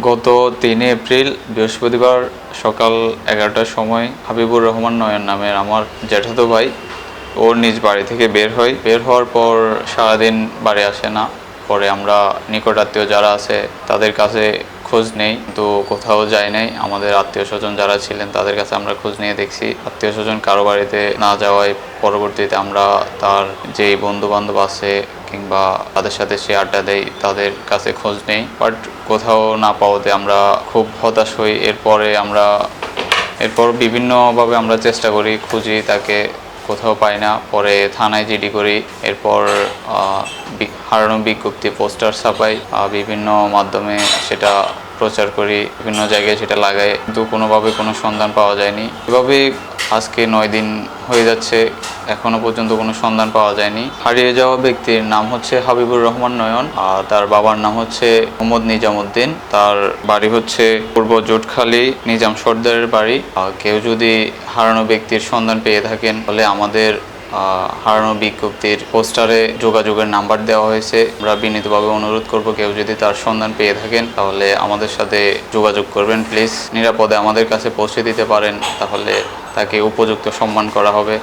গত ৩ এপ্রিল বৃহস্পতিবার সকাল ১১টার সময় হাবিবুর রহমান নয়ন নামের আমার জ্যাঠাতো ভাই ওর নিজ বাড়ি থেকে বের হওয়ার পর সারাদিন বাড়ি আসে না। পরে আমরা নিকট আত্মীয় যারা আছে তাদের কাছে খোঁজ নেই, তো কোথাও যায় নাই। আমাদের আত্মীয় স্বজন যারা ছিলেন তাদের কাছে আমরা খোঁজ নিয়ে দেখছি, আত্মীয় স্বজন কারো বাড়িতে না যাওয়ায় পরবর্তীতে আমরা তার যেই বন্ধু বান্ধব আছে কিংবা তাদের সাথে সে আড্ডা দেয় তাদের কাছে খোঁজ নেই, বাট কোথাও না পাওয়াতে আমরা খুব হতাশ হই। এরপর বিভিন্নভাবে আমরা চেষ্টা করি, খুঁজি তাকে, কোথাও পাই না। পরে থানায় জিডি করি, এরপর হারানো বিজ্ঞপ্তি পোস্টার ছাপাই, বিভিন্ন মাধ্যমে সেটা প্রচার করি, বিভিন্ন জায়গায় সেটা লাগাই, কিন্তু কোনোভাবে কোনো সন্ধান পাওয়া যায়নি। এভাবে আজকে 9 দিন হয়ে যাচ্ছে, এখনো পর্যন্ত কোনো সন্ধান পাওয়া যায়নি। হারিয়ে যাওয়া ব্যক্তির নাম হচ্ছে হাবিবুর রহমান নয়ন, আর তার বাবার নাম হচ্ছে মোহাম্মদ নিজামুদ্দিন। তার বাড়ি হচ্ছে পূর্ব জোটখালি নিজাম সর্দারের বাড়ি। কেউ যদি হারানো ব্যক্তির সন্ধান পেয়ে থাকেন তাহলে আমাদের হারানো বিজ্ঞপ্তির পোস্টারে যোগাযোগের নাম্বার দেওয়া হয়েছে। আমরা বিনীতভাবে অনুরোধ করব, কেউ যদি তার সন্ধান পেয়ে থাকেন তাহলে আমাদের সাথে যোগাযোগ করবেন প্লিজ। নিরাপদে আমাদের কাছে পৌঁছে দিতে পারেন, তাহলে তাকে উপযুক্ত সম্মান করা হবে।